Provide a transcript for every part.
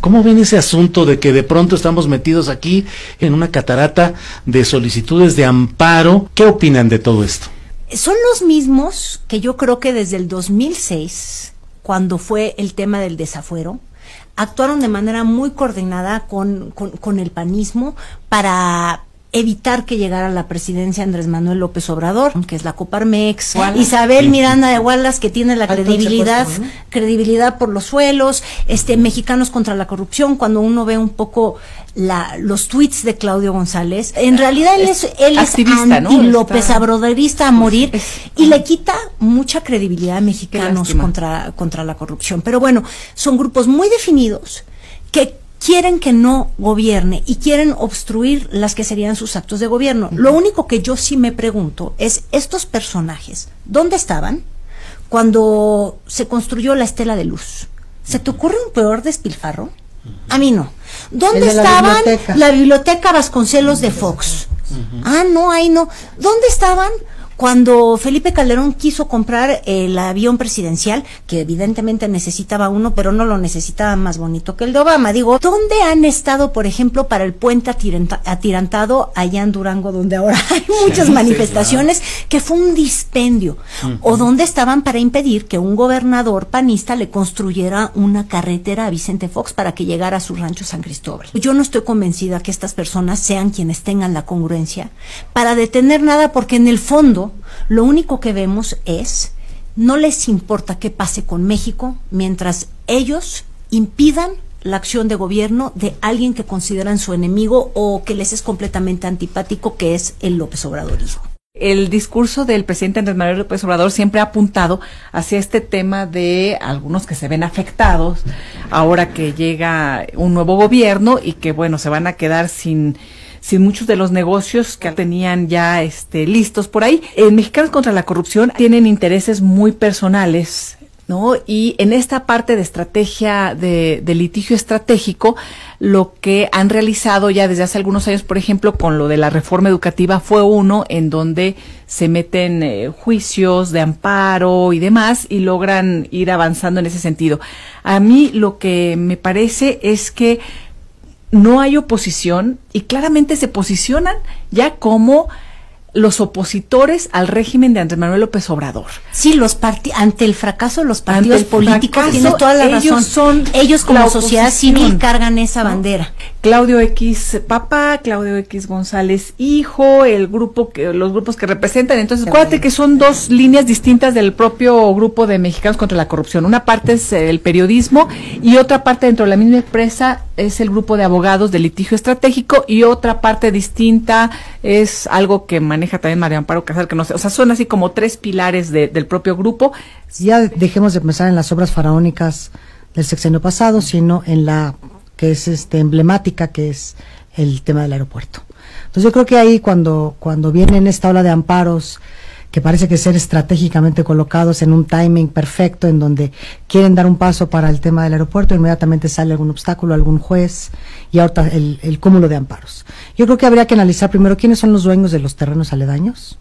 ¿Cómo ven ese asunto de que de pronto estamos metidos aquí en una catarata de solicitudes de amparo? ¿Qué opinan de todo esto? Son los mismos que yo creo que desde el 2006, cuando fue el tema del desafuero, actuaron de manera muy coordinada con el panismo para evitar que llegara a la presidencia Andrés Manuel López Obrador, que es la Coparmex, Isabel Miranda de Wallace, que tiene la credibilidad por los suelos, Mexicanos contra la Corrupción. Cuando uno ve un poco los tweets de Claudio González, en realidad él es activista, anti, ¿no? López Obradorista a morir, y le quita mucha credibilidad a mexicanos contra la corrupción. Pero bueno, son grupos muy definidos que quieren que no gobierne y quieren obstruir las que serían sus actos de gobierno. Lo único que yo sí me pregunto es, estos personajes, ¿dónde estaban cuando se construyó la Estela de Luz? ¿Se te ocurre un peor despilfarro? A mí no. ¿Dónde estaban la biblioteca Vasconcelos de Fox? Ah, no, ahí no. ¿Dónde estaban cuando Felipe Calderón quiso comprar el avión presidencial, que evidentemente necesitaba uno, pero no lo necesitaba más bonito que el de Obama? Digo, ¿dónde han estado, por ejemplo, para el puente atirantado allá en Durango, donde ahora hay muchas manifestaciones, que fue un dispendio? ¿O dónde estaban para impedir que un gobernador panista le construyera una carretera a Vicente Fox para que llegara a su rancho San Cristóbal? Yo no estoy convencida que estas personas sean quienes tengan la congruencia para detener nada, porque en el fondo lo único que vemos es, no les importa qué pase con México mientras ellos impidan la acción de gobierno de alguien que consideran su enemigo o que les es completamente antipático, que es el López Obradorismo. El discurso del presidente Andrés Manuel López Obrador siempre ha apuntado hacia este tema de algunos que se ven afectados ahora que llega un nuevo gobierno y que, bueno, se van a quedar sin muchos de los negocios que tenían ya listos por ahí. Mexicanos contra la Corrupción tienen intereses muy personales, ¿no? Y en esta parte de estrategia, de litigio estratégico, lo que han realizado ya desde hace algunos años, por ejemplo, con lo de la reforma educativa, fue uno en donde se meten juicios de amparo y demás y logran ir avanzando en ese sentido. A mí lo que me parece es que no hay oposición y claramente se posicionan ya como los opositores al régimen de Andrés Manuel López Obrador. Sí, ante el fracaso de los partidos políticos, tienes toda la razón. Ellos como sociedad civil cargan esa bandera. Claudio X papá, Claudio X González hijo, los grupos que representan. Entonces, acuérdate que son dos líneas distintas del propio grupo de Mexicanos contra la Corrupción. Una parte es el periodismo y otra parte dentro de la misma empresa es el grupo de abogados de litigio estratégico, y otra parte distinta es algo que maneja también María Amparo Casal, que no sé, o sea, son así como tres pilares del propio grupo. Ya dejemos de pensar en las obras faraónicas del sexenio pasado, sino en la que es emblemática, que es el tema del aeropuerto. Entonces yo creo que ahí cuando viene esta ola de amparos, que parece que ser estratégicamente colocados en un timing perfecto, en donde quieren dar un paso para el tema del aeropuerto, inmediatamente sale algún obstáculo, algún juez, y ahora el cúmulo de amparos. Yo creo que habría que analizar primero quiénes son los dueños de los terrenos aledaños,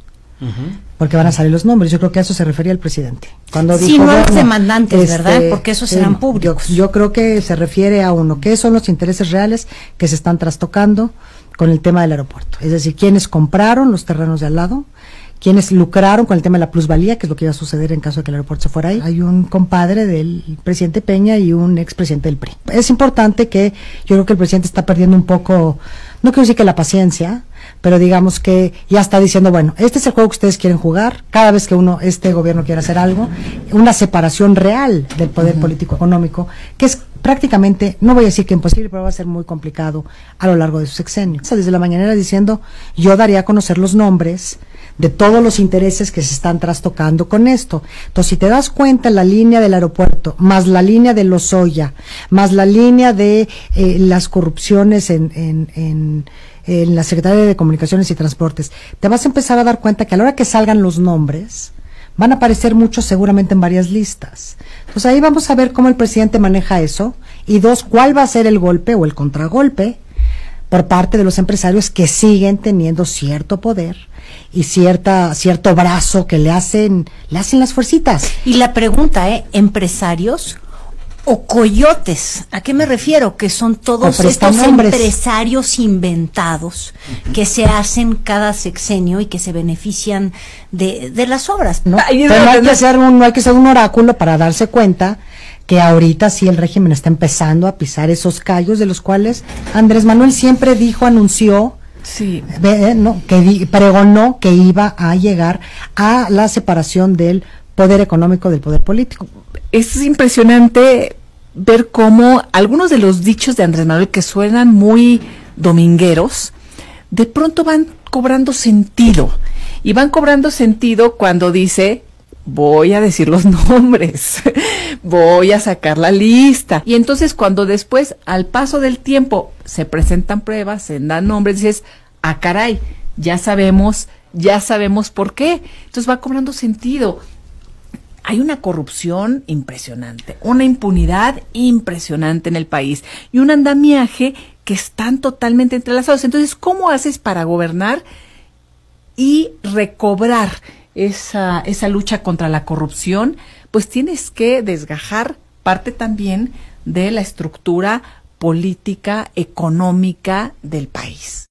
porque van a salir los nombres. Yo creo que a eso se refería el presidente. Cuando dijo, no los demandantes, ¿verdad? Porque esos serán públicos. Yo creo que se refiere a uno, ¿qué son los intereses reales que se están trastocando con el tema del aeropuerto? Es decir, ¿quiénes compraron los terrenos de al lado? ¿Quiénes lucraron con el tema de la plusvalía, que es lo que iba a suceder en caso de que el aeropuerto se fuera ahí? Hay un compadre del presidente Peña y un expresidente del PRI. Es importante que yo creo que el presidente está perdiendo un poco, no quiero decir que la paciencia, pero digamos que ya está diciendo, bueno, este es el juego que ustedes quieren jugar, cada vez que este gobierno quiere hacer algo, una separación real del poder político económico, que es prácticamente, no voy a decir que imposible, pero va a ser muy complicado a lo largo de su sexenio. O sea, desde la mañanera diciendo, yo daría a conocer los nombres de todos los intereses que se están trastocando con esto. Entonces, si te das cuenta, la línea del aeropuerto, más la línea de Lozoya, más la línea de las corrupciones en la Secretaría de Comunicaciones y Transportes, te vas a empezar a dar cuenta que a la hora que salgan los nombres, van a aparecer muchos seguramente en varias listas. Pues ahí vamos a ver cómo el presidente maneja eso, y dos, cuál va a ser el golpe o el contragolpe por parte de los empresarios que siguen teniendo cierto poder y cierto brazo que le hacen las fuercitas. Y la pregunta, empresarios o coyotes. ¿A qué me refiero? Que son todos estos empresarios inventados que se hacen cada sexenio y que se benefician de las obras. No, pero no hay que ser un oráculo para darse cuenta que ahorita sí el régimen está empezando a pisar esos callos de los cuales Andrés Manuel siempre anunció, sí, que pregonó que iba a llegar a la separación del poder económico del poder político. Es impresionante ver cómo algunos de los dichos de Andrés Manuel, que suenan muy domingueros, de pronto van cobrando sentido. Y van cobrando sentido cuando dice: voy a decir los nombres, voy a sacar la lista. Y entonces cuando después, al paso del tiempo, se presentan pruebas, se dan nombres, dices: ah, caray, ya sabemos por qué. Entonces va cobrando sentido. Hay una corrupción impresionante, una impunidad impresionante en el país y un andamiaje que están totalmente entrelazados. Entonces, ¿cómo haces para gobernar y recobrar esa lucha contra la corrupción? Pues tienes que desgajar parte también de la estructura política, económica del país.